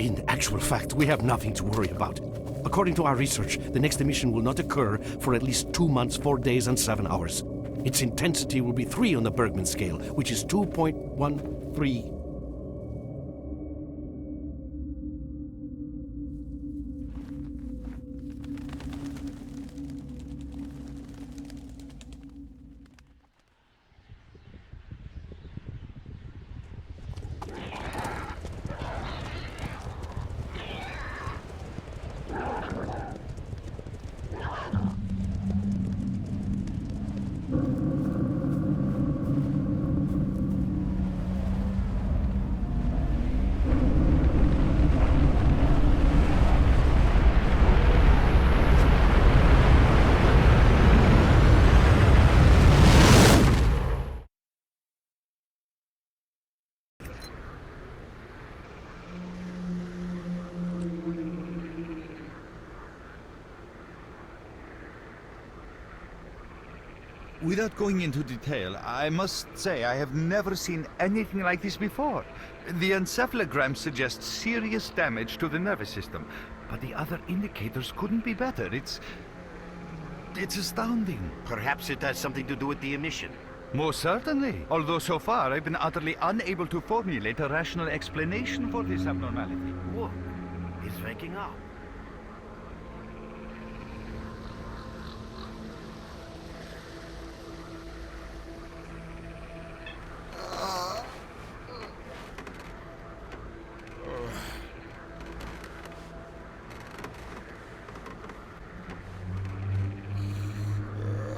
In actual fact, we have nothing to worry about. According to our research, the next emission will not occur for at least 2 months, 4 days, and 7 hours. Its intensity will be 3 on the Bergman scale, which is 2.13. Without going into detail, I must say I have never seen anything like this before. The encephalogram suggests serious damage to the nervous system, but the other indicators couldn't be better. It's astounding. Perhaps it has something to do with the emission. Most certainly. Although so far I've been utterly unable to formulate a rational explanation for this abnormality. Whoa, he's waking up.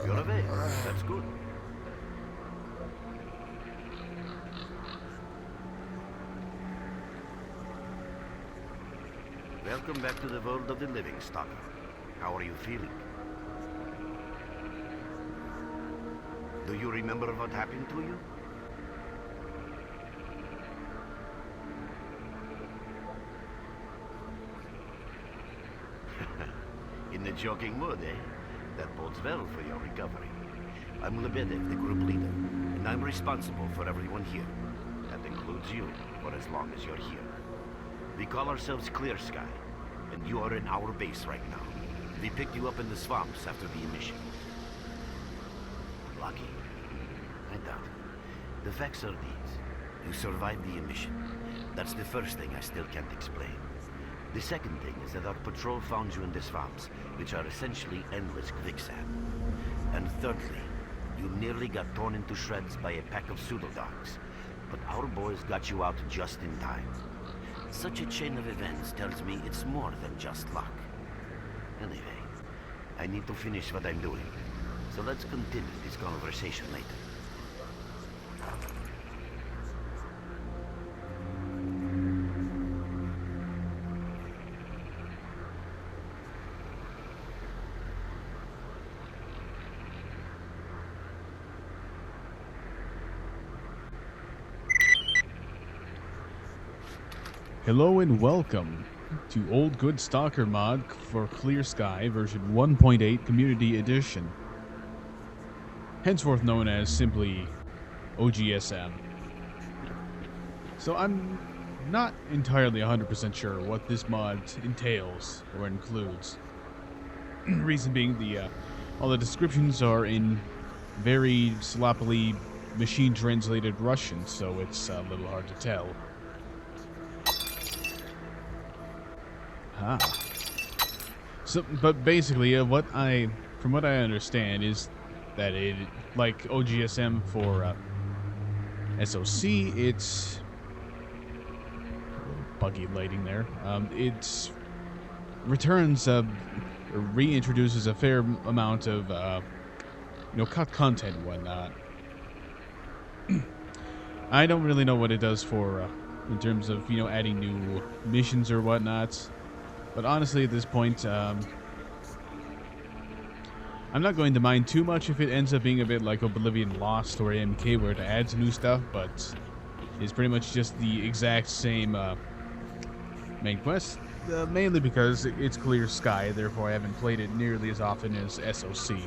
You're awake. That's good. Welcome back to the world of the living, S.T.A.L.K.E.R. How are you feeling? Do you remember what happened to you? In the joking mood, eh? That bodes well for your recovery. I'm Lebedev, the group leader, and I'm responsible for everyone here. That includes you, for as long as you're here. We call ourselves Clear Sky, and you are in our base right now. We picked you up in the swamps after the emission. Lucky? I doubt it. The facts are these. You survived the emission. That's the first thing I still can't explain. The second thing is that our patrol found you in the swamps, which are essentially endless quicksand. And thirdly, you nearly got torn into shreds by a pack of pseudo-dogs. But our boys got you out just in time. Such a chain of events tells me it's more than just luck. Anyway, I need to finish what I'm doing. So let's continue this conversation later. Hello and welcome to Old Good Stalker mod for Clear Sky version 1.8 Community Edition, henceforth known as simply OGSM. So I'm not entirely 100% sure what this mod entails or includes. Reason being, all the descriptions are in very sloppily machine-translated Russian, so it's a little hard to tell. So, but basically, from what I understand, is that it, like OGSM for SOC, it's buggy lighting there. It returns, reintroduces a fair amount of, cut content and whatnot. I don't really know what it does for, in terms of, adding new missions or whatnot. But honestly, at this point, I'm not going to mind too much if it ends up being a bit like Oblivion Lost or AMK, where it adds new stuff, but it's pretty much just the exact same main quest, mainly because it's Clear Sky, therefore I haven't played it nearly as often as SOC.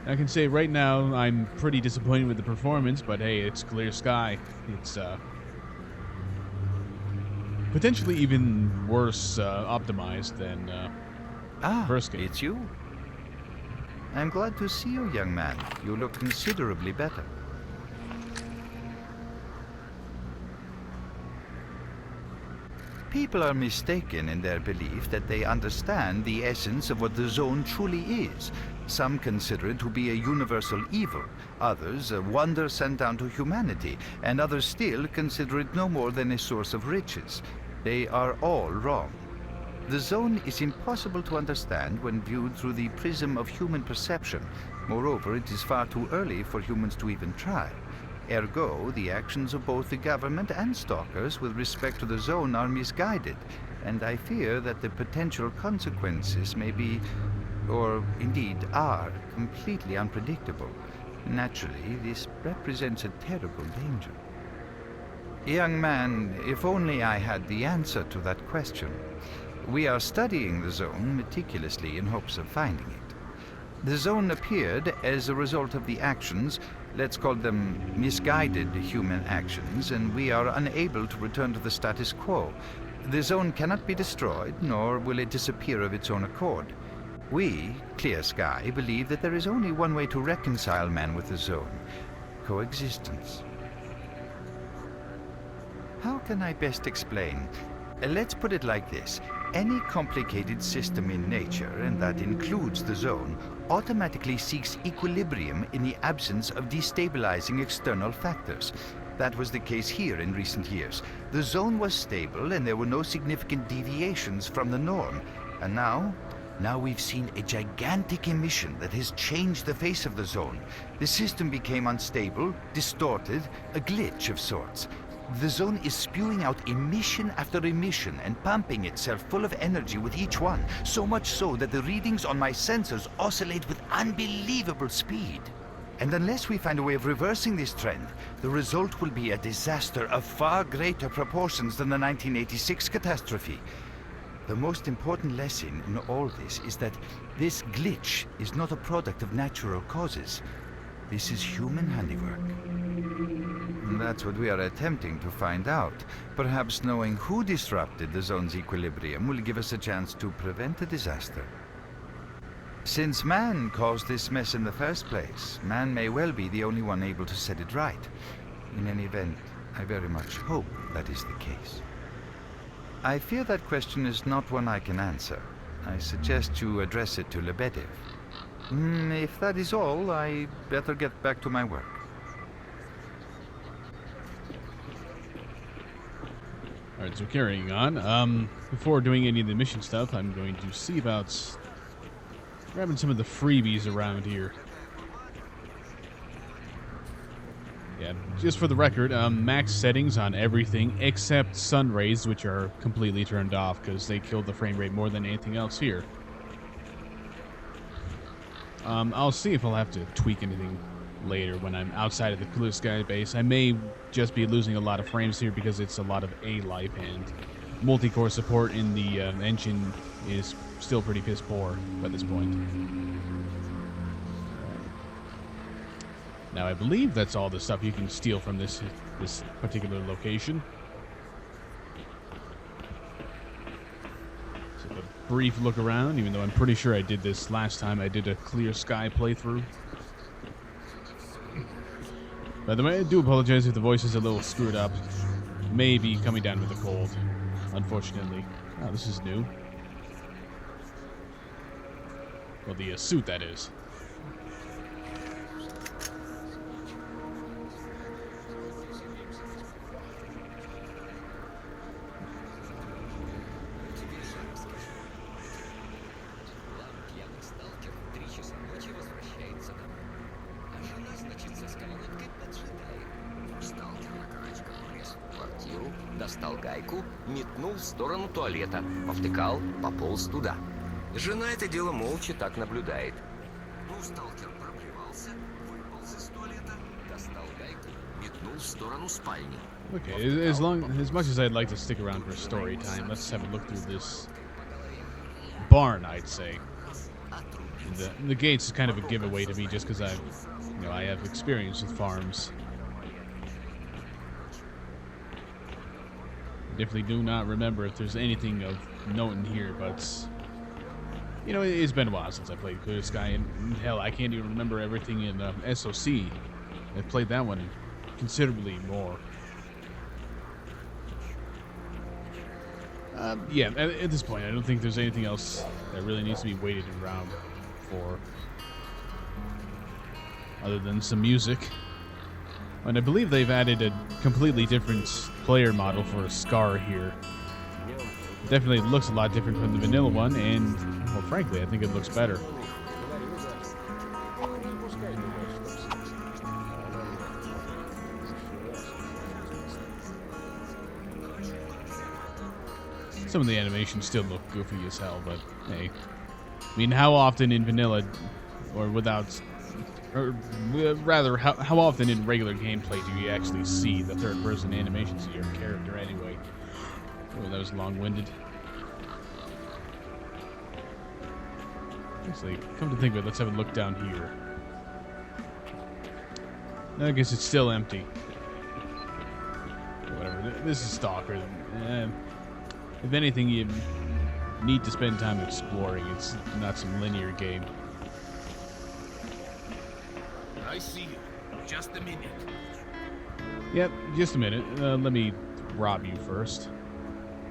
I can say right now I'm pretty disappointed with the performance, but hey, it's Clear Sky. It's potentially even worse optimized than first game. It's you. I'm glad to see you, young man. You look considerably better. People are mistaken in their belief that they understand the essence of what the Zone truly is. Some consider it to be a universal evil, others a wonder sent down to humanity, and others still consider it no more than a source of riches. They are all wrong. The Zone is impossible to understand when viewed through the prism of human perception. Moreover, it is far too early for humans to even try. Ergo, the actions of both the government and stalkers with respect to the Zone are misguided, and I fear that the potential consequences may be, or indeed are, completely unpredictable. Naturally, this represents a terrible danger. Young man, if only I had the answer to that question. We are studying the Zone meticulously in hopes of finding it. The Zone appeared as a result of the actions, let's call them misguided human actions, and we are unable to return to the status quo. The Zone cannot be destroyed, nor will it disappear of its own accord. We, Clear Sky, believe that there is only one way to reconcile man with the Zone: coexistence. How can I best explain? Let's put it like this. Any complicated system in nature, and that includes the Zone, automatically seeks equilibrium in the absence of destabilizing external factors. That was the case here in recent years. The Zone was stable and there were no significant deviations from the norm. And now we've seen a gigantic emission that has changed the face of the Zone. The system became unstable, distorted, a glitch of sorts. The Zone is spewing out emission after emission and pumping itself full of energy with each one, so much so that the readings on my sensors oscillate with unbelievable speed. And unless we find a way of reversing this trend, the result will be a disaster of far greater proportions than the 1986 catastrophe. The most important lesson in all this is that this glitch is not a product of natural causes. This is human handiwork. And that's what we are attempting to find out. Perhaps knowing who disrupted the Zone's equilibrium will give us a chance to prevent a disaster. Since man caused this mess in the first place, man may well be the only one able to set it right. In any event, I very much hope that is the case. I fear that question is not one I can answer. I suggest you address it to Lebedev. If that is all, I better get back to my work. Alright, so carrying on. Before doing any of the mission stuff, I'm going to see about grabbing some of the freebies around here. Yeah, just for the record, max settings on everything except sun rays, which are completely turned off because they killed the frame rate more than anything else here. I'll see if I'll have to tweak anything later when I'm outside of the Clear Sky base. I may just be losing a lot of frames here because it's a lot of A-Life, and multi-core support in the engine is still pretty piss poor at this point. Now I believe that's all the stuff you can steal from this particular location. So a brief look around, even though I'm pretty sure I did this last time I did a Clear Sky playthrough. By the way, I do apologize if the voice is a little screwed up. Maybe coming down with a cold, unfortunately. Oh, this is new. Well, the suit, that is. Достал гайку, метнул в сторону туалета, повтыкал, пополз туда. Жена это дело молча так наблюдает. Ну, сталкер проплевался, выполз из туалета, достал гайку, метнул в сторону спальни. Okay, as much as I'd like to stick around for story time, let's have a look through this barn, I'd say. The gates is kind of a giveaway to me just because I have experience with farms. Definitely do not remember if there's anything of note in here, but you know, it's been a while since I played Clear Sky, and hell, I can't even remember everything in SOC. I played that one considerably more. Yeah, at this point, I don't think there's anything else that really needs to be waited around for, other than some music. And I believe they've added a completely different player model for S.T.A.L.K.E.R here. Definitely looks a lot different from the vanilla one, and, well, frankly, I think it looks better. Some of the animations still look goofy as hell, but hey. I mean, how often in vanilla, or without, or rather, how often in regular gameplay do you actually see the third-person animations of your character anyway? Oh, that was long-winded. Actually, come to think of it, let's have a look down here. I guess it's still empty. Whatever, this is S.T.A.L.K.E.R. If anything, you need to spend time exploring. It's not some linear game. I see you. Just a minute. Yep, just a minute. Let me rob you first.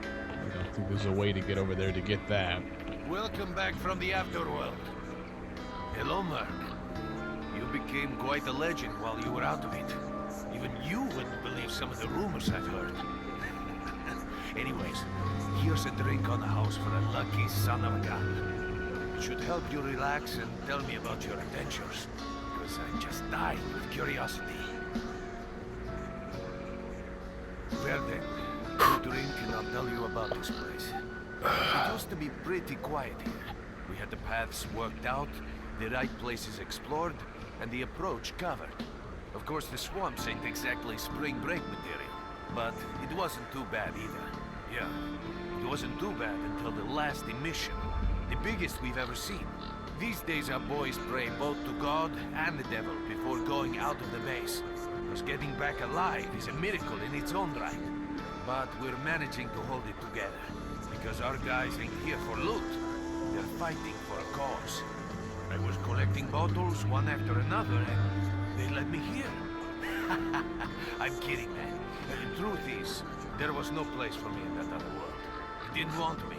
I don't think there's a way to get over there to get that. Welcome back from the afterworld. Hello, Mark. You became quite a legend while you were out of it. Even you wouldn't believe some of the rumors I've heard. Anyways, here's a drink on the house for a lucky son of a gun. It should help you relax and tell me about your adventures, because I'm just dying with curiosity. Well then, you drink and I'll tell you about this place. It used to be pretty quiet here. We had the paths worked out, the right places explored, and the approach covered. Of course, the swamps ain't exactly spring break material, but it wasn't too bad either. Yeah, it wasn't too bad until the last emission, the biggest we've ever seen. These days our boys pray both to God and the devil before going out of the base. Because getting back alive is a miracle in its own right. But we're managing to hold it together. Because our guys ain't here for loot. They're fighting for a cause. I was collecting bottles one after another and they let me here. I'm kidding, man. The truth is, there was no place for me in that other world. It didn't want me.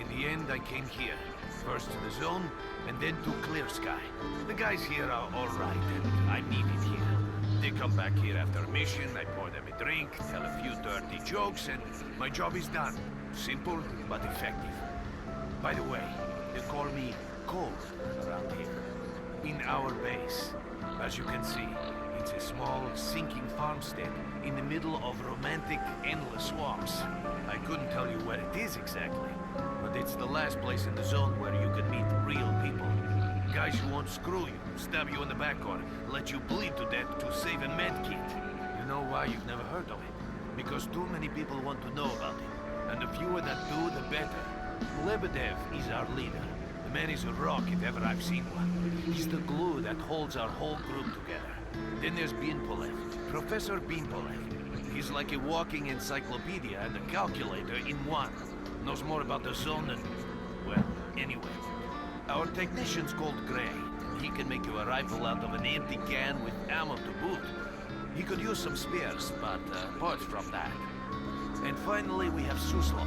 In the end, I came here. First to the zone, and then to Clear Sky. The guys here are alright, and I'm needed here. They come back here after a mission, I pour them a drink, tell a few dirty jokes, and my job is done. Simple, but effective. By the way, they call me Cold around here. In our base. As you can see, it's a small, sinking farmstead in the middle of romantic, endless swamps. I couldn't tell you where it is exactly, but it's the last place in the zone where you can meet real people. Guys who won't screw you, stab you in the back, or let you bleed to death to save a med kit. You know why you've never heard of it? Because too many people want to know about it, and the fewer that do, the better. Lebedev is our leader. The man is a rock if ever I've seen one. He's the glue that holds our whole group together. Then there's Binpolev, Professor Binpolev. He's like a walking encyclopedia and a calculator in one. Knows more about the zone than... well, anyway. Our technician's called Gray. He can make you a rifle out of an empty can with ammo to boot. He could use some spares, but apart from that. And finally, we have Suslov.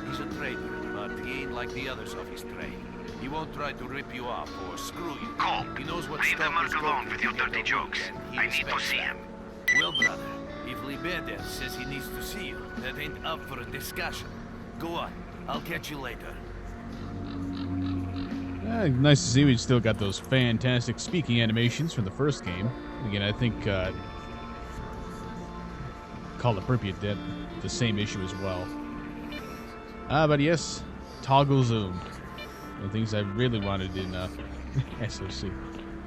He's a trader, but he ain't like the others of his trade. He won't try to rip you off or screw you. Colt, He knows what leave the stalkers Mark go alone through with to your get dirty their jokes. work, and he I need to respects see that. him. Well, brother, if Lebedev says he needs to see you, that ain't up for a discussion. Go on. I'll catch you later. Nice to see we still got those fantastic speaking animations from the first game. Again, I think Call of Pripyat did the same issue as well. But yes, toggle zoom. The things I really wanted in SOC.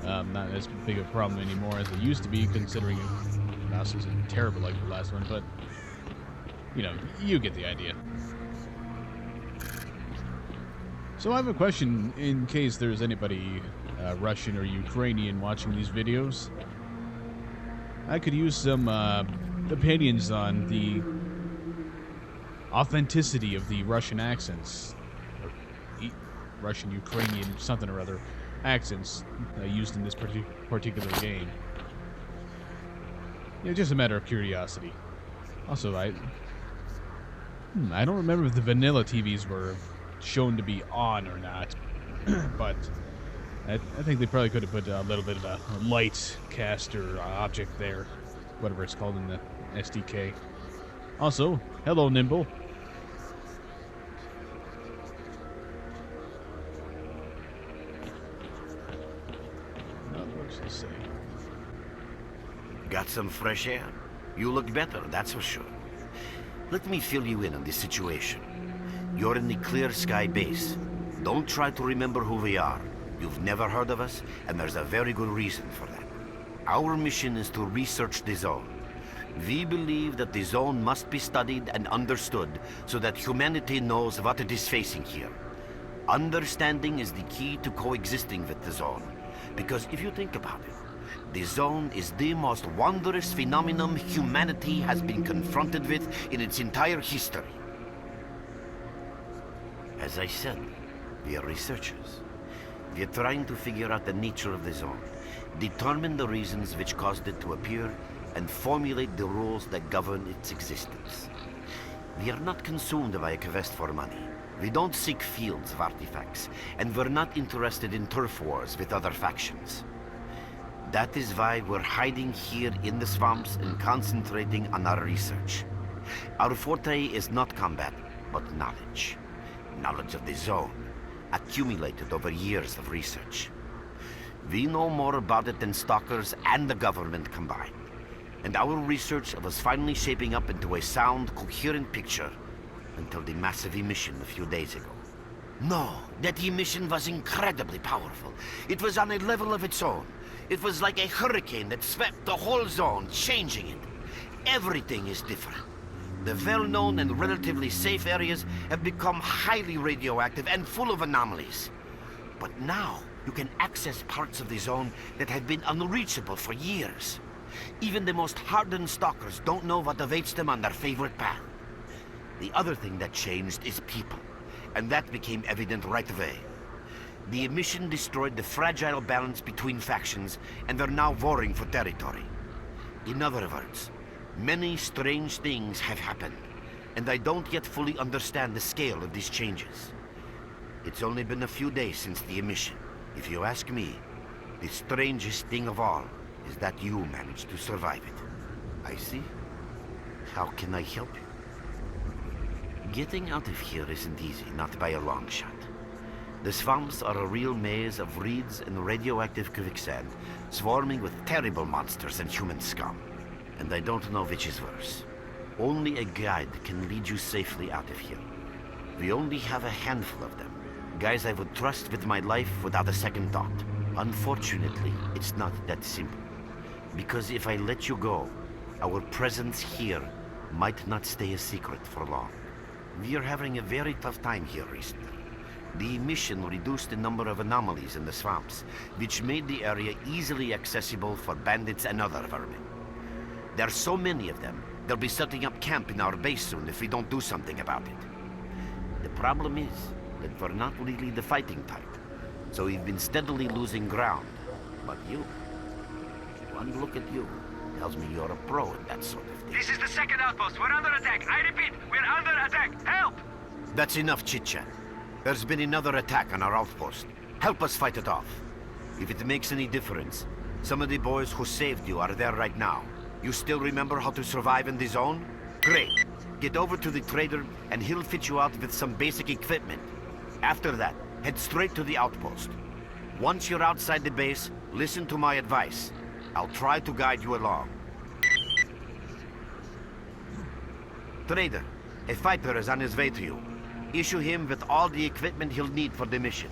Not as big a problem anymore as it used to be, considering mouse isn't terrible like the last one, but you know, you get the idea. So I have a question in case there's anybody Russian or Ukrainian watching these videos. I could use some opinions on the authenticity of the Russian accents, or Russian, Ukrainian, something or other accents used in this particular game. Just a matter of curiosity. Also, I don't remember if the vanilla TVs were shown to be on or not, but I think they probably could have put a little bit of a light caster object there, whatever it's called in the SDK. Also, hello, Nimble. What should I say? Got some fresh air? You look better, that's for sure. Let me fill you in on the situation. You're in the Clear Sky base. Don't try to remember who we are. You've never heard of us, and there's a very good reason for that. Our mission is to research the zone. We believe that the zone must be studied and understood so that humanity knows what it is facing here. Understanding is the key to coexisting with the zone. Because if you think about it, the zone is the most wondrous phenomenon humanity has been confronted with in its entire history. As I said, we are researchers. We are trying to figure out the nature of the zone, determine the reasons which caused it to appear, and formulate the rules that govern its existence. We are not consumed by a quest for money. We don't seek fields of artifacts, and we're not interested in turf wars with other factions. That is why we're hiding here in the swamps and concentrating on our research. Our forte is not combat, but knowledge. Knowledge of the zone, accumulated over years of research. We know more about it than stalkers and the government combined. And our research was finally shaping up into a sound, coherent picture until the massive emission a few days ago. No, that emission was incredibly powerful. It was on a level of its own. It was like a hurricane that swept the whole zone, changing it. Everything is different. The well-known and relatively safe areas have become highly radioactive and full of anomalies. But now, you can access parts of the zone that have been unreachable for years. Even the most hardened stalkers don't know what awaits them on their favorite path. The other thing that changed is people, and that became evident right away. The emission destroyed the fragile balance between factions, and they're now warring for territory. In other words, many strange things have happened, and I don't yet fully understand the scale of these changes. It's only been a few days since the emission. If you ask me, the strangest thing of all is that you managed to survive it. I see. How can I help you? Getting out of here isn't easy, not by a long shot. The swamps are a real maze of reeds and radioactive quicksand, swarming with terrible monsters and human scum. And I don't know which is worse. Only a guide can lead you safely out of here. We only have a handful of them. Guys I would trust with my life without a second thought. Unfortunately, it's not that simple. Because if I let you go, our presence here might not stay a secret for long. We are having a very tough time here recently. The emission reduced the number of anomalies in the swamps, which made the area easily accessible for bandits and other vermin. There are so many of them, they'll be setting up camp in our base soon if we don't do something about it. The problem is that we're not really the fighting type, so we've been steadily losing ground. But you, one look at you, tells me you're a pro at that sort of thing. This is the second outpost. We're under attack. I repeat, we're under attack. Help! That's enough chit-chat. There's been another attack on our outpost. Help us fight it off. If it makes any difference, some of the boys who saved you are there right now. You still remember how to survive in the zone? Great. Get over to the trader and he'll fit you out with some basic equipment. After that, head straight to the outpost. Once you're outside the base, listen to my advice. I'll try to guide you along. Trader, a fighter is on his way to you. Issue him with all the equipment he'll need for the mission.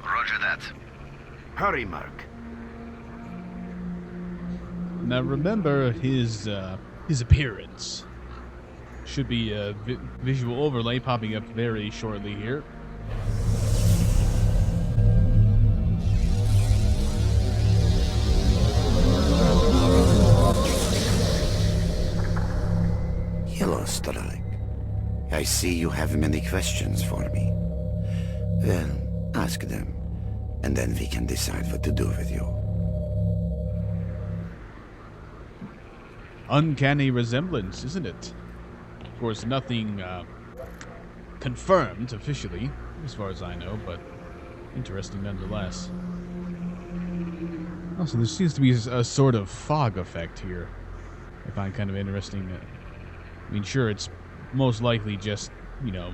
Roger that. Hurry, Merc. Now remember his appearance. Should be a visual overlay popping up very shortly here. Hello, Starlight. I see you have many questions for me. Well, ask them, and then we can decide what to do with you. Uncanny resemblance, isn't it? Of course, nothing confirmed officially, as far as I know, but interesting nonetheless. Also, there seems to be a sort of fog effect here. I find kind of interesting. I mean, sure, it's most likely just, you know,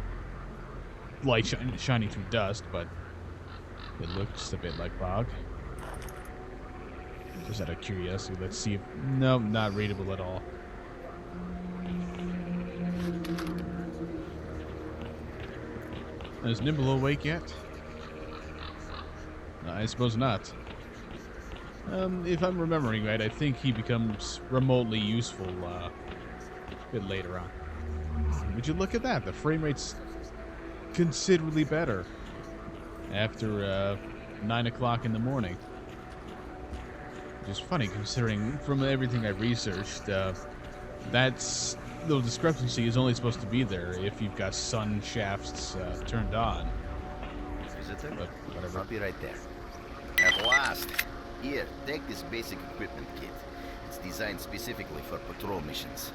light shining through dust, but it looks a bit like fog. Just out of curiosity, let's see if... No, not readable at all. Is Nimble awake yet? I suppose not. If I'm remembering right, I think he becomes remotely useful a bit later on. Would you look at that? The frame rate's considerably better after 9 o'clock in the morning. Which is funny considering from everything I researched, that's the discrepancy is only supposed to be there if you've got sun shafts turned on. Visitor? But whatever. I'll be right there. At last! Here, take this basic equipment kit. It's designed specifically for patrol missions.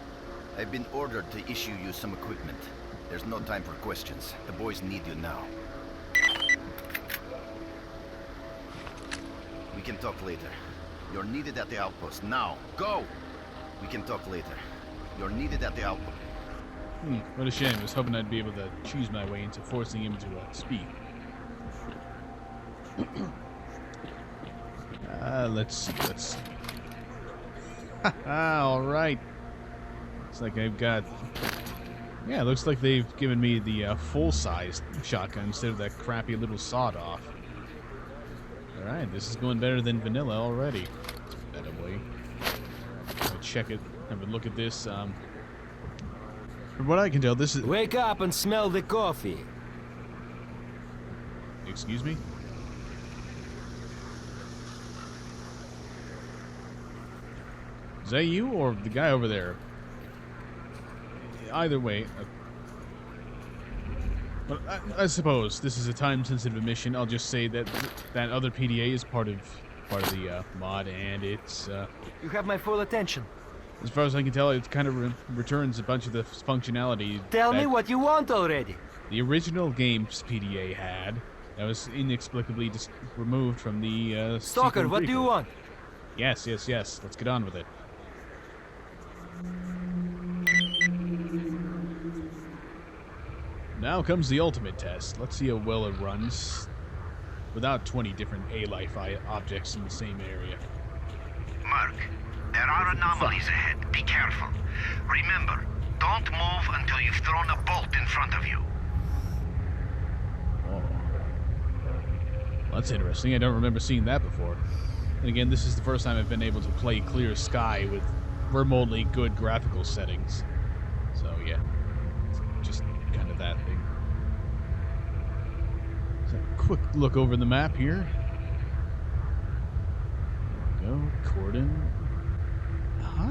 I've been ordered to issue you some equipment. There's no time for questions. The boys need you now. We can talk later. You're needed at the outpost. Now, go! We can talk later. You're needed at the outpost. What a shame. I was hoping I'd be able to choose my way into forcing him to speak. Let's all right. It's like I've got... Yeah, it looks like they've given me the full-sized shotgun instead of that crappy little sawed-off. Alright, this is going better than vanilla already. That way. Let me check it. Have a look at this. From what I can tell, this is... Wake up and smell the coffee. Excuse me? Is that you or the guy over there? Either way. But I suppose this is a time-sensitive mission. I'll just say that that other PDA is part of the mod, and it's... You have my full attention. As far as I can tell, it kind of returns a bunch of the functionality. Tell me what you want already. The original game's PDA had. That was inexplicably just removed from the... Stalker, what do you want? Yes. Let's get on with it. Now comes the ultimate test. Let's see how well it runs without 20 different A-life objects in the same area. Mark, there are anomalies ahead. Be careful. Remember, don't move until you've thrown a bolt in front of you. Oh. Well, that's interesting. I don't remember seeing that before. And again, this is the first time I've been able to play Clear Sky with remotely good graphical settings. So, yeah. Just kind of that thing. So, quick look over the map here. There we go. Cordon.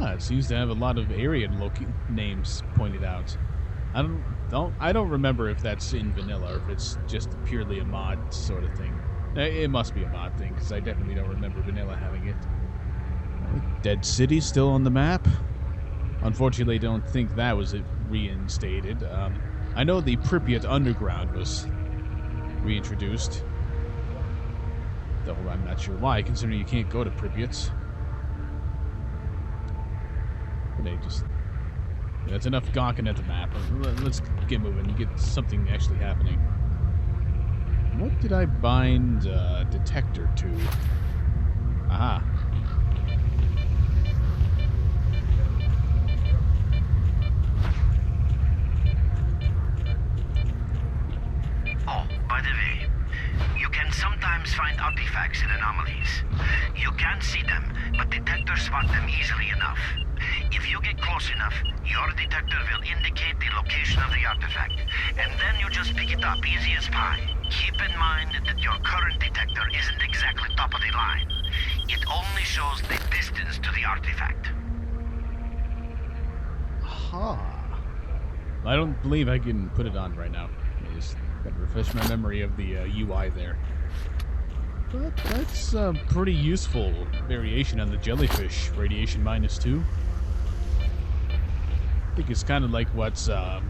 It seems to have a lot of area names pointed out. I don't remember if that's in vanilla or if it's just purely a mod sort of thing. It must be a mod thing because I definitely don't remember vanilla having it. Dead City still on the map. Unfortunately, I don't think that was reinstated. I know the Pripyat Underground was reintroduced, though I'm not sure why, considering you can't go to Pripyat. They just... That's enough gawking at the map. Let's get moving and get something actually happening. What did I bind detector to? Aha. Oh, by the way, you can sometimes find artifacts in anomalies. You can't see them, but detectors spot them easily enough. If you get close enough, your detector will indicate the location of the artifact, and then you just pick it up easy as pie. Keep in mind that your current detector isn't exactly top of the line. It only shows the distance to the artifact. Aha. I don't believe I can put it on right now. I just got to refresh my memory of the UI there. But that's a pretty useful variation on the jellyfish, radiation -2. I think it's kind of like what's... I'm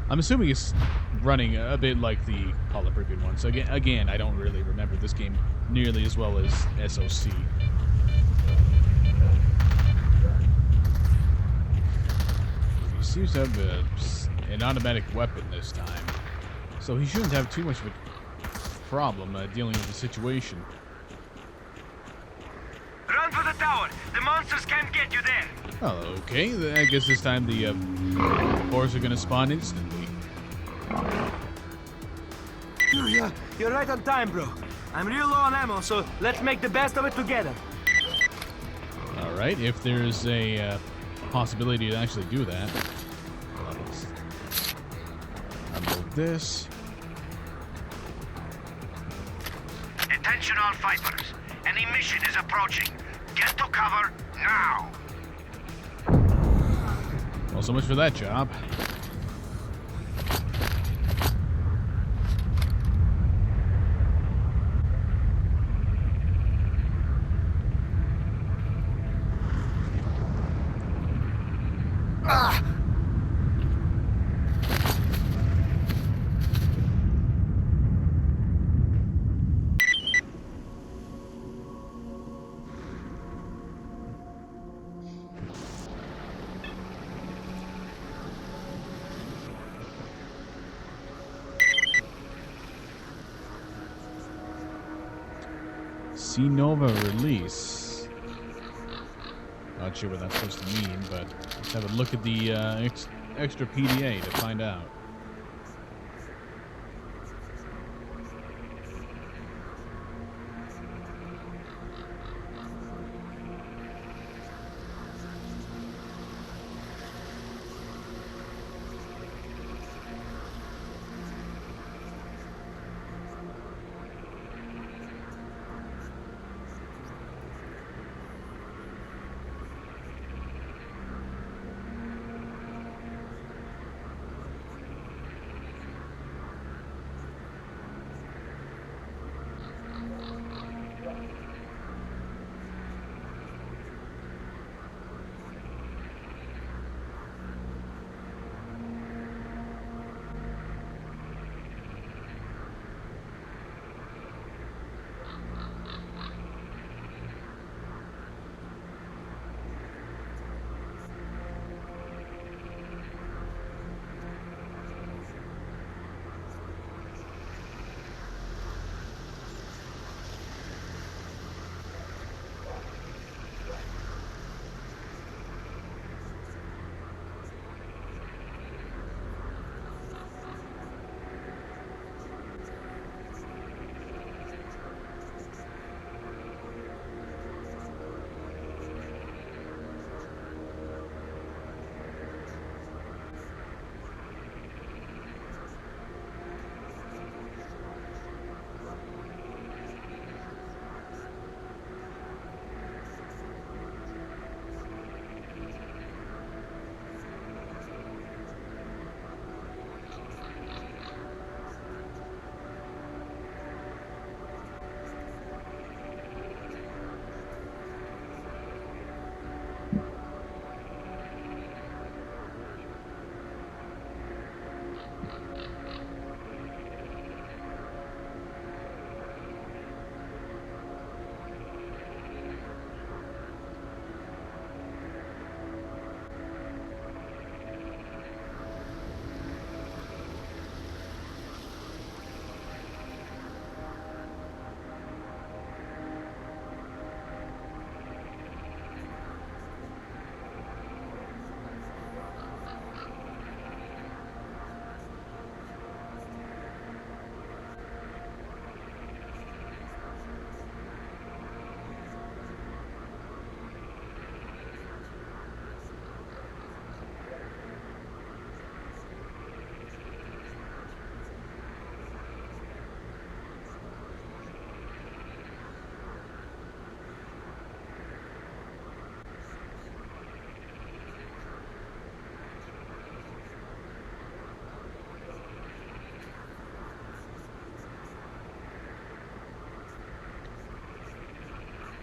assuming it's running a bit like the Call of Pripyat one. So again, I don't really remember this game nearly as well as SOC. He seems to have an automatic weapon this time, so he shouldn't have too much of a problem dealing with the situation. Run for the tower! The monsters can't get you there! Oh, okay. I guess this time the boars are gonna spawn instantly. You're right on time, bro. I'm real low on ammo, so let's make the best of it together. Alright, if there's a possibility to actually do that. Let's unload this. Attention all fighters. Any mission is approaching. Get to cover now. Well, so much for that job. C-Nova release. Not sure what that's supposed to mean, but let's have a look at the extra PDA to find out.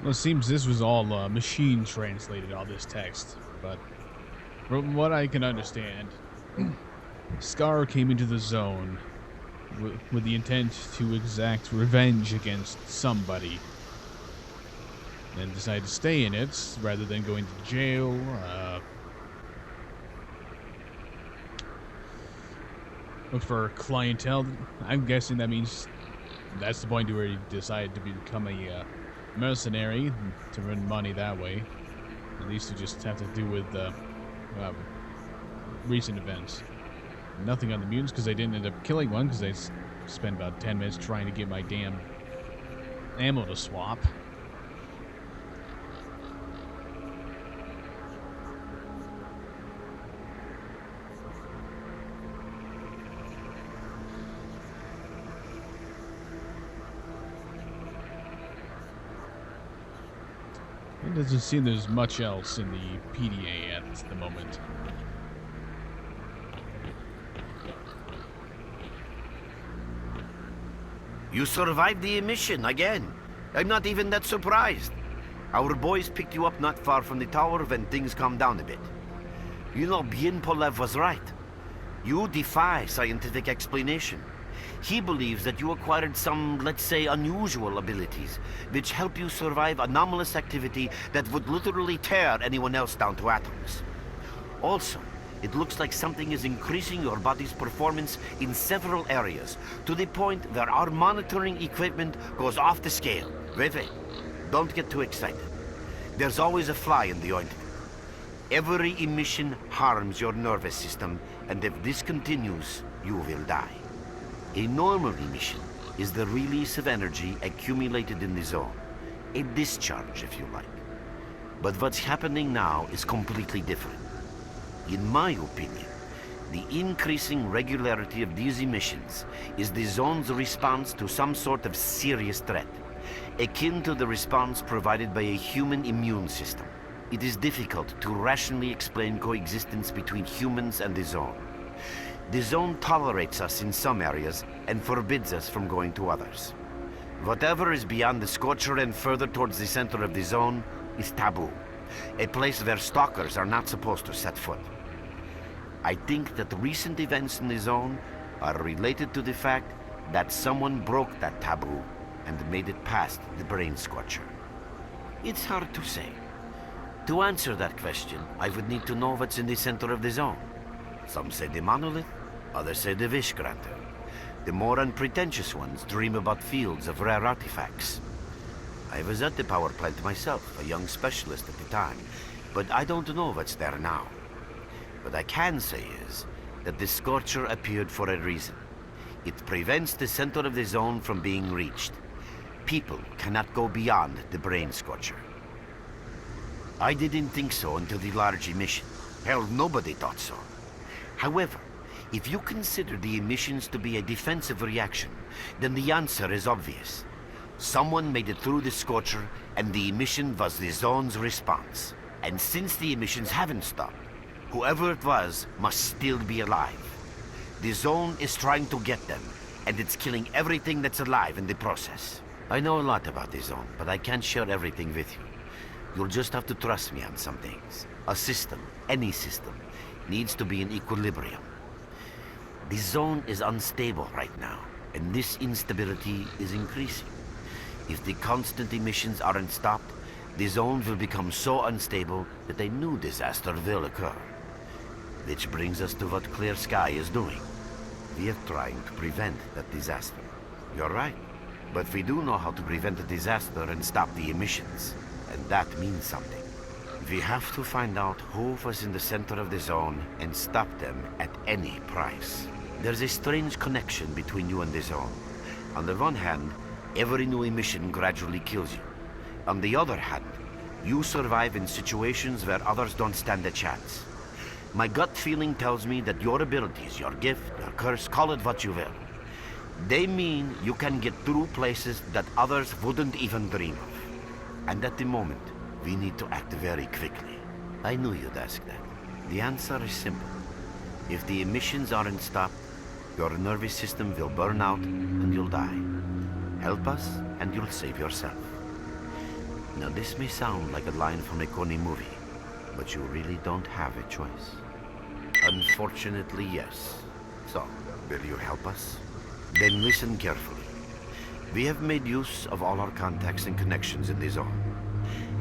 Well, it seems this was all machine translated, all this text. But from what I can understand, S.T.A.L.K.E.R came into the zone with the intent to exact revenge against somebody. And decided to stay in it rather than going to jail. Look for clientele. I'm guessing that means that's the point where he decided to become a mercenary to earn money that way. At least to just have to do with recent events. Nothing on the mutants because they didn't end up killing one because they spent about 10 minutes trying to get my damn ammo to swap. It doesn't seem there's much else in the PDA at the moment. You survived the emission again. I'm not even that surprised. Our boys picked you up not far from the tower when things calmed down a bit. You know, Bien Polev was right. You defy scientific explanation. He believes that you acquired some, let's say, unusual abilities, which help you survive anomalous activity that would literally tear anyone else down to atoms. Also, it looks like something is increasing your body's performance in several areas, to the point where our monitoring equipment goes off the scale. Wait, don't get too excited. There's always a fly in the ointment. Every emission harms your nervous system, and if this continues, you will die. A normal emission is the release of energy accumulated in the zone. A discharge, if you like. But what's happening now is completely different. In my opinion, the increasing regularity of these emissions is the zone's response to some sort of serious threat, akin to the response provided by a human immune system. It is difficult to rationally explain coexistence between humans and the zone. The zone tolerates us in some areas and forbids us from going to others. Whatever is beyond the Scorcher and further towards the center of the zone is taboo, a place where stalkers are not supposed to set foot. I think that recent events in the zone are related to the fact that someone broke that taboo and made it past the brain scorcher. It's hard to say. To answer that question, I would need to know what's in the center of the zone. Some say the monolith, others say the wish granter. The more unpretentious ones dream about fields of rare artifacts. I was at the power plant myself, a young specialist at the time, but I don't know what's there now. What I can say is that the Scorcher appeared for a reason. It prevents the center of the zone from being reached. People cannot go beyond the brain scorcher. I didn't think so until the large emission. Hell, nobody thought so. However, if you consider the emissions to be a defensive reaction, then the answer is obvious. Someone made it through the Scorcher, and the emission was the zone's response. And since the emissions haven't stopped, whoever it was must still be alive. The zone is trying to get them, and it's killing everything that's alive in the process. I know a lot about the zone, but I can't share everything with you. You'll just have to trust me on some things. A system, any system, needs to be in equilibrium. The zone is unstable right now, and this instability is increasing. If the constant emissions aren't stopped, the zone will become so unstable that a new disaster will occur. Which brings us to what S.T.A.L.K.E.R is doing. We are trying to prevent that disaster. You're right, but we do know how to prevent a disaster and stop the emissions, and that means something. We have to find out who was in the center of the zone and stop them at any price. There's a strange connection between you and the zone. On the one hand, every new emission gradually kills you. On the other hand, you survive in situations where others don't stand a chance. My gut feeling tells me that your abilities, your gift, your curse, call it what you will, they mean you can get through places that others wouldn't even dream of. And at the moment, we need to act very quickly. I knew you'd ask that. The answer is simple. If the emissions aren't stopped, your nervous system will burn out and you'll die. Help us and you'll save yourself. Now this may sound like a line from a corny movie, but you really don't have a choice. Unfortunately, yes. So, will you help us? Then listen carefully. We have made use of all our contacts and connections in the zone.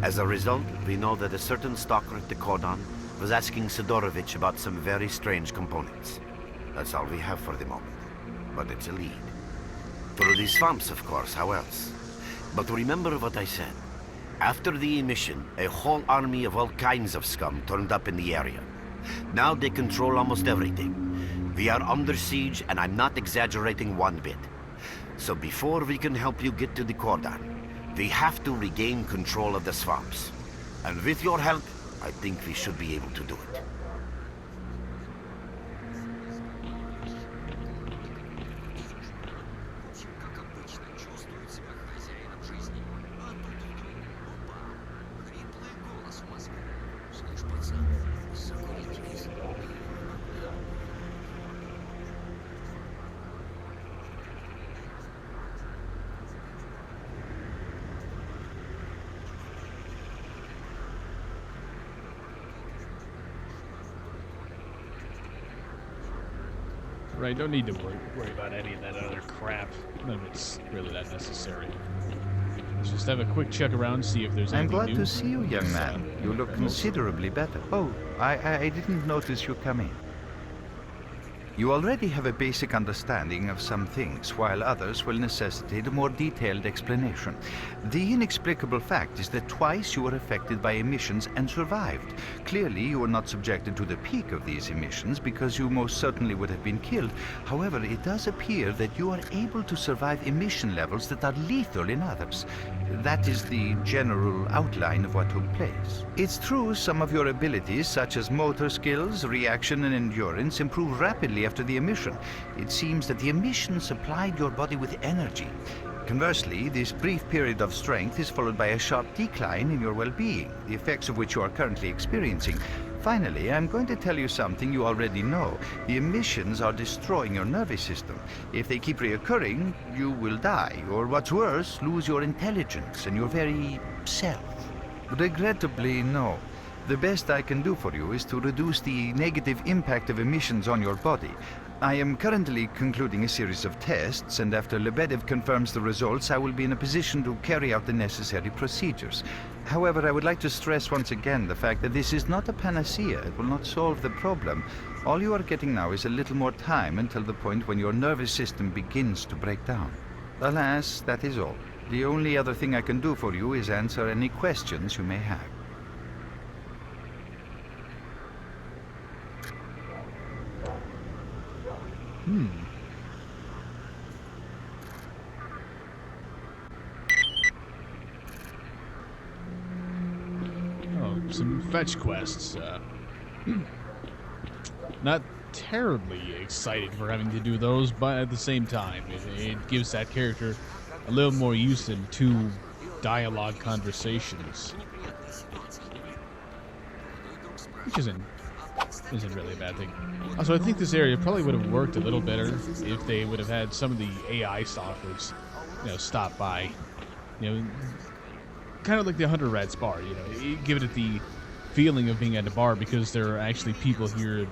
As a result, we know that a certain stalker at the cordon was asking Sidorovich about some very strange components. That's all we have for the moment. But it's a lead. Through these swamps, of course, how else? But remember what I said. After the emission, a whole army of all kinds of scum turned up in the area. Now they control almost everything. We are under siege, and I'm not exaggerating one bit. So before we can help you get to the cordon, we have to regain control of the swamps. And with your help, I think we should be able to do it. Right, don't need to worry about any of that other crap. None of it's really that necessary. Let's just have a quick check around, see if there's I'm anything glad new. to see you, young man. You look considerably better. Oh, I didn't notice you come in. You already have a basic understanding of some things, while others will necessitate a more detailed explanation. The inexplicable fact is that twice you were affected by emissions and survived. Clearly, you were not subjected to the peak of these emissions because you most certainly would have been killed. However, it does appear that you are able to survive emission levels that are lethal in others. That is the general outline of what took place. It's true some of your abilities, such as motor skills, reaction, and endurance, improve rapidly after the emission. It seems that the emission supplied your body with energy. Conversely, this brief period of strength is followed by a sharp decline in your well-being, the effects of which you are currently experiencing. Finally, I'm going to tell you something you already know. The emissions are destroying your nervous system. If they keep reoccurring, you will die, or what's worse, lose your intelligence and your very self. Regrettably, no. The best I can do for you is to reduce the negative impact of emissions on your body. I am currently concluding a series of tests, and after Lebedev confirms the results, I will be in a position to carry out the necessary procedures. However, I would like to stress once again the fact that this is not a panacea. It will not solve the problem. All you are getting now is a little more time until the point when your nervous system begins to break down. Alas, that is all. The only other thing I can do for you is answer any questions you may have. Oh, some fetch quests. Not terribly excited for having to do those, but at the same time, it gives that character a little more use in two dialogue conversations, which isn't really a bad thing. Also, I think this area probably would have worked a little better if they would have had some of the AI stalkers, stop by, kind of like the Hunter Rat's bar, give it the feeling of being at a bar because there are actually people here,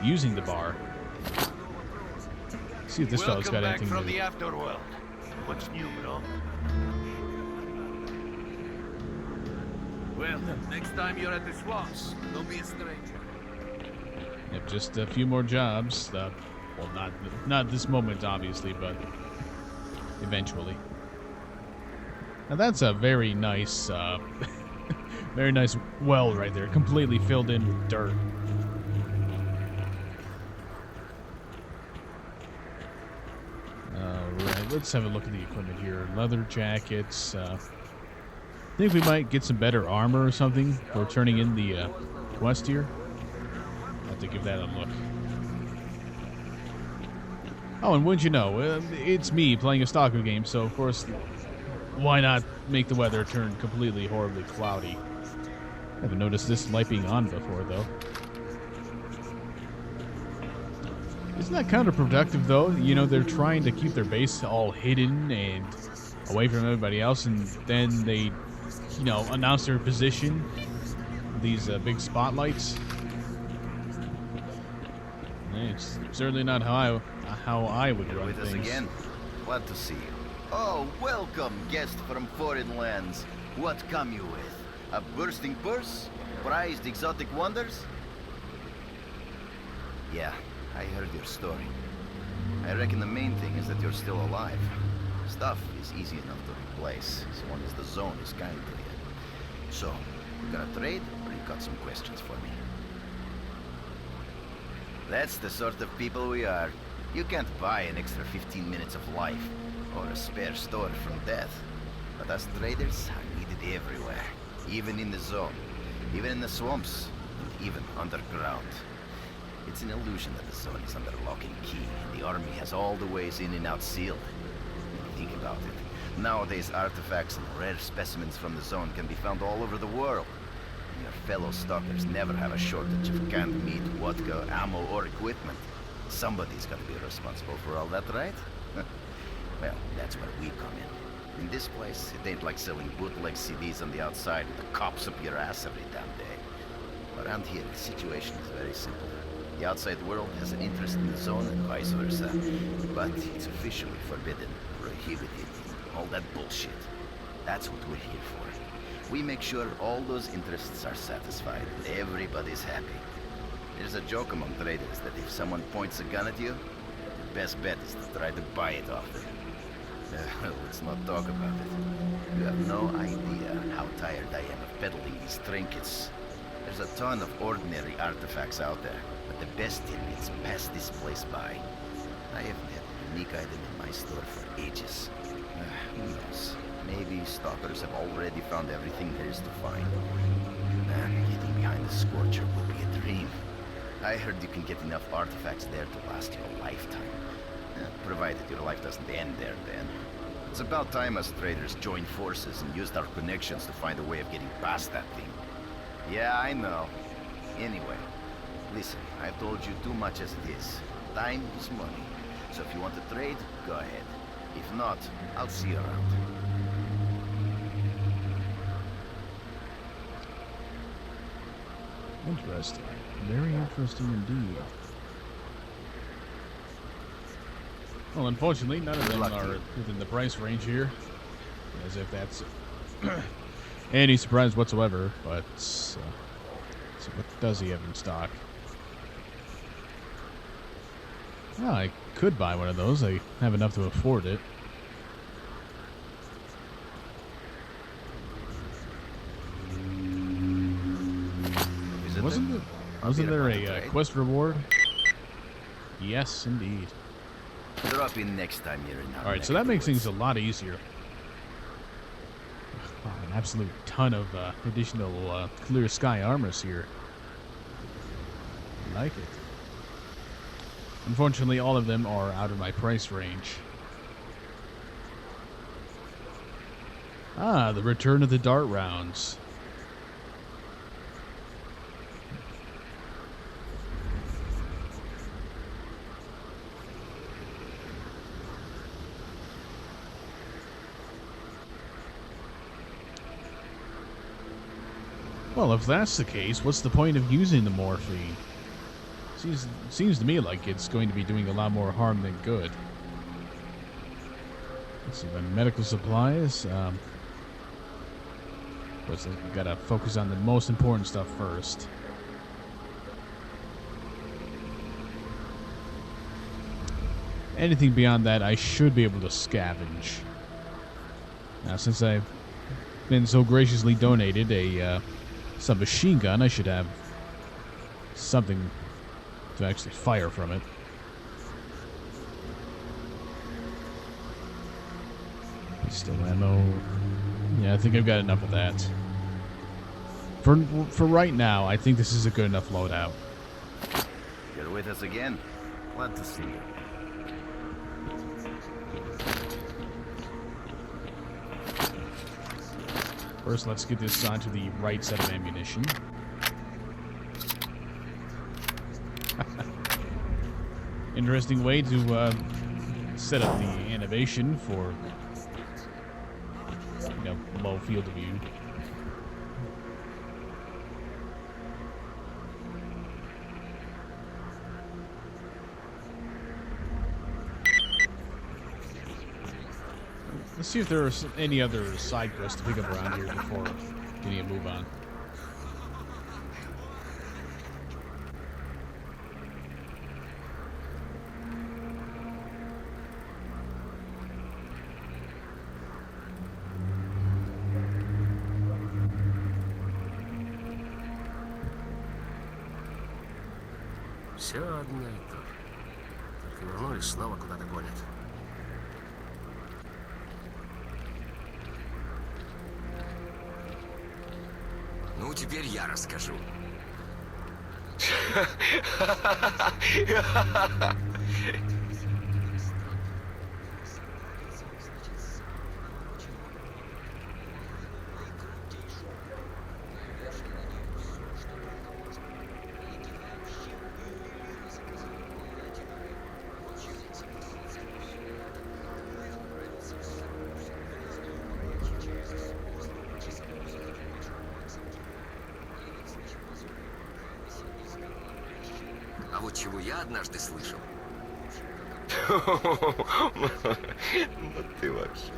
using the bar. See if this fellow's got anything from new. the afterworld. What's new, bro? Well, next time you're at the swamps, don't be a stranger. Yep, just a few more jobs. Well, not this moment, obviously, but eventually. Now that's a very nice, very nice well right there, completely filled in with dirt. Alright, let's have a look at the equipment here. Leather jackets. I think we might get some better armor or something for turning in the quest here. I'll have to give that a look. Oh, and wouldn't you know, it's me playing a S.T.A.L.K.E.R game, so of course, why not make the weather turn completely horribly cloudy? I haven't noticed this light being on before, though. Isn't that counterproductive, though? They're trying to keep their base all hidden and away from everybody else, and then they, you know, announce their position. These big spotlights. It's certainly not how I would You're run with us things. again. Glad to see you. Oh, welcome, guest from foreign lands. What come you with? A bursting purse? Prized exotic wonders? Yeah, I heard your story. I reckon the main thing is that you're still alive. Stuff is easy enough to replace, as long as the zone is kind to you. So, you gonna trade, or you got some questions for me? That's the sort of people we are. You can't buy an extra 15 minutes of life, or a spare store from death. But us traders are needed everywhere. Even in the zone. Even in the swamps. And even underground. It's an illusion that the zone is under lock and key, and the army has all the ways in and out sealed. Think about it. Nowadays, artifacts and rare specimens from the zone can be found all over the world. And your fellow stalkers never have a shortage of canned meat, vodka, ammo, or equipment. Somebody's got to be responsible for all that, right? Well, that's where we come in. In this place, it ain't like selling bootleg CDs on the outside with the cops up your ass every damn day. Around here, the situation is very simple. The outside world has an interest in the zone and vice versa. But it's officially forbidden, prohibited, all that bullshit. That's what we're here for. We make sure all those interests are satisfied and everybody's happy. There's a joke among traders that if someone points a gun at you, the best bet is to try to buy it off them. Let's not talk about it. You have no idea how tired I am of peddling these trinkets. There's a ton of ordinary artifacts out there, but the best tidbits pass this place by. I haven't had a unique item in my store for ages. Who knows? Maybe stalkers have already found everything there is to find. Getting behind the Scorcher will be a dream. I heard you can get enough artifacts there to last you a lifetime. Provided your life doesn't end there then. It's about time us traders joined forces and used our connections to find a way of getting past that thing. Yeah, I know. Anyway, listen, I've told you too much as it is. Time is money. So if you want to trade, go ahead. If not, I'll see you around. Interesting. Very interesting indeed. Well, unfortunately, none of them are within the price range here. As if that's any surprise whatsoever, but so what does he have in stock? Well, I could buy one of those. I have enough to afford it. Wasn't there a quest reward? Yes, indeed. Drop in next time you're in. Alright, so that makes things a lot easier. Wow, an absolute ton of additional clear sky armors here. I like it. Unfortunately, all of them are out of my price range. Ah, the return of the dart rounds. Well, if that's the case, what's the point of using the morphine? Seems to me like it's going to be doing a lot more harm than good. Let's see, then medical supplies. We've gotta focus on the most important stuff first. Anything beyond that, I should be able to scavenge. Now, since I've been so graciously donated a submachine gun, I should have something to actually fire from it. Pistol ammo. Yeah, I think I've got enough of that. For right now, I think this is a good enough loadout. You're with us again. Glad to see you. First, let's get this onto the right set of ammunition. Interesting way to set up the animation for a low field of view. Let's see if there's any other side quests to pick up around here before getting a move on. Все одно и то же. Только вернулись, снова куда-то гонят. Ну, теперь я расскажу. А вот чего я однажды слышал. Ну ты вообще.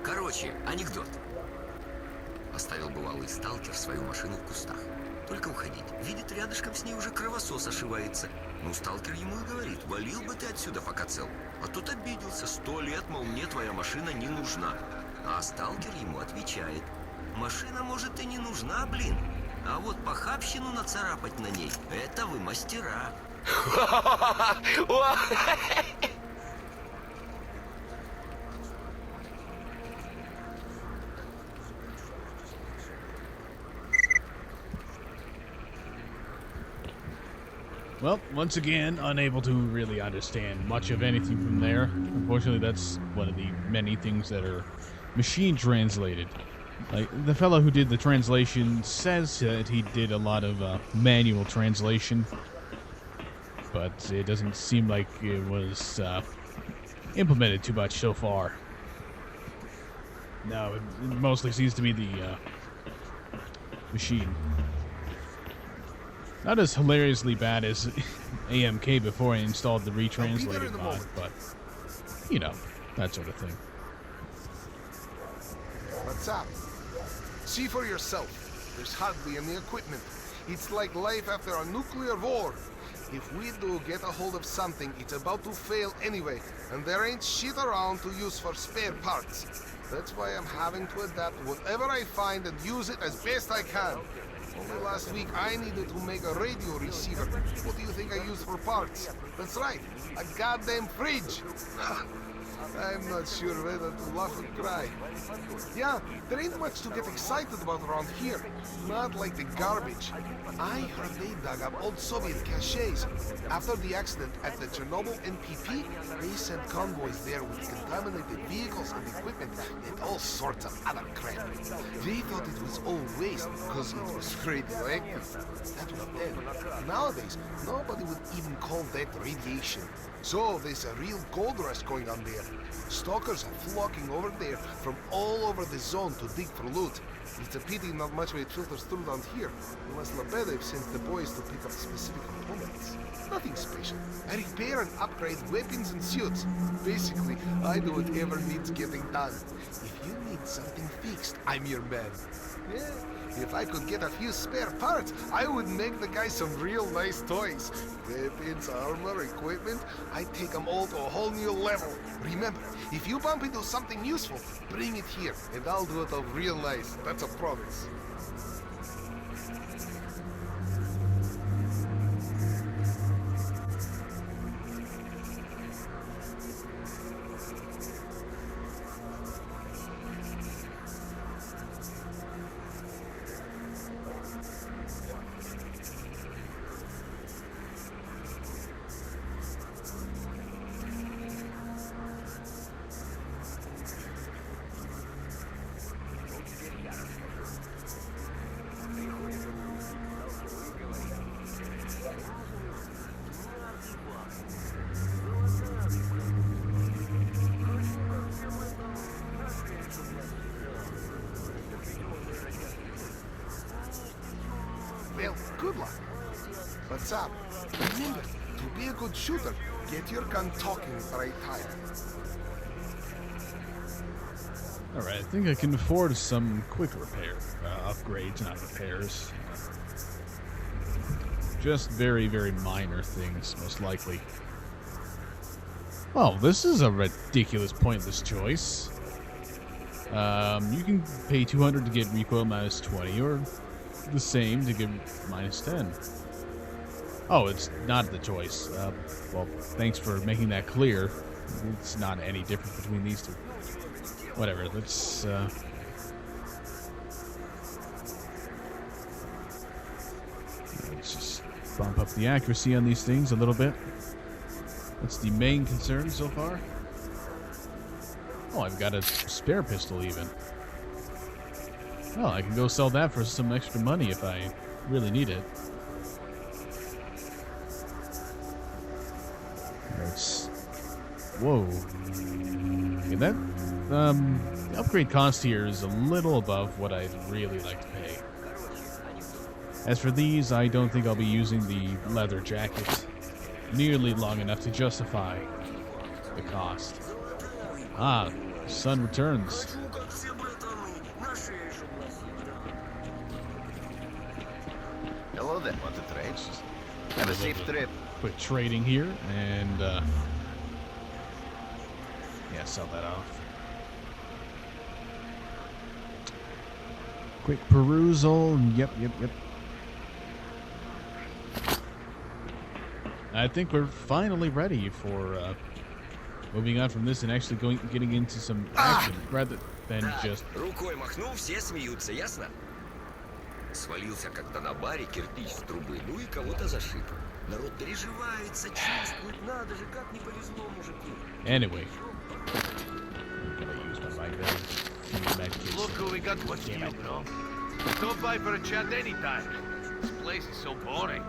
Короче, анекдот. Оставил бывалый сталкер свою машину в кустах. Только уходить. Видит, рядышком с ней уже кровосос ошивается. Ну, сталкер ему и говорит: валил бы ты отсюда, пока цел. А тот обиделся: 100 лет, мол, мне твоя машина не нужна. А сталкер ему отвечает: машина, может, и не нужна, блин. А вот похабщину нацарапать на ней — это вы мастера. Well, once again, unable to really understand much of anything from there. Unfortunately, that's one of the many things that are machine translated. Like, the fellow who did the translation says that he did a lot of manual translation, but it doesn't seem like it was implemented too much so far. No, it mostly seems to be the machine. Not as hilariously bad as A.M.K. before I installed the retranslated mod, but, you know, that sort of thing. What's up? See for yourself. There's hardly any equipment. It's like life after a nuclear war. If we do get a hold of something, it's about to fail anyway, and there ain't shit around to use for spare parts. That's why I'm having to adapt whatever I find and use it as best I can. Only last week I needed to make a radio receiver. What do you think I used for parts? That's right, a goddamn fridge. I'm not sure whether to laugh or cry. Yeah, there ain't much to get excited about around here. Not like the garbage. I heard they dug up old Soviet caches. After the accident at the Chernobyl NPP, they sent convoys there with contaminated vehicles and equipment and all sorts of other crap. They thought it was all waste because it was radioactive. That was then. Nowadays, nobody would even call that radiation. So there's a real gold rush going on there. Stalkers are flocking over there from all over the zone to dig for loot. It's a pity not much of it filters through down here, unless Lebedev sends the boys to pick up specific components. Nothing special. I repair and upgrade weapons and suits. Basically, I do whatever needs getting done. If you need something fixed, I'm your man. Yeah. If I could get a few spare parts, I would make the guys some real nice toys. Weapons, armor, equipment, I'd take them all to a whole new level. Remember, if you bump into something useful, bring it here, and I'll do it up real nice. That's a promise. good luck. But Sam, remember, to be a good shooter, get your gun talking the right time. Alright, I think I can afford some quick repair. Upgrades, not repairs. Just very, very minor things, most likely. Oh, this is a ridiculous pointless choice. You can pay 200 to get recoil minus 20, or the same to get minus 10. Oh, it's not the choice. Well, thanks for making that clear. It's not any difference between these two. Whatever, let's just bump up the accuracy on these things a little bit. That's the main concern so far. Oh, I've got a spare pistol even. Oh, I can go sell that for some extra money if I really need it. Let's... Whoa. Okay, that the upgrade cost here is a little above what I'd really like to pay. As for these, I don't think I'll be using the leather jacket nearly long enough to justify the cost. Ah, sun returns. Hello then, want to trade? Have a safe trip. Quick trading here, and yeah, sell that off. Quick perusal. Yep. I think we're finally ready for moving on from this and actually getting into some action rather than just. Рукой махнул, все смеются, ясно? Свалился как-то на баре кирпич в трубы, ну и кого-то зашиб. Народ переживает, сочувствует, надо же, как не повезло мужику. Anyway. I'm gonna use my mic. Look who we got with you, bro. Stop by for a chat anytime. This place is so boring.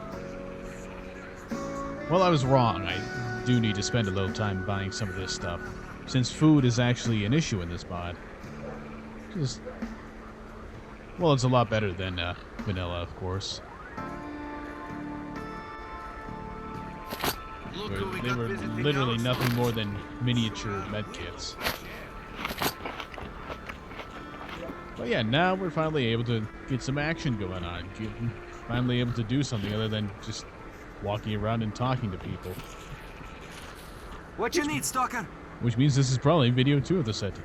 Well, I was wrong. I do need to spend a little time buying some of this stuff, since food is actually an issue in this mod. Well, it's a lot better than vanilla, of course. They were literally nothing more than miniature medkits. But yeah, now we're finally able to get some action going on. Finally able to do something other than just walking around and talking to people. What you need, S.T.A.L.K.E.R? Which means this is probably video 2 of the set.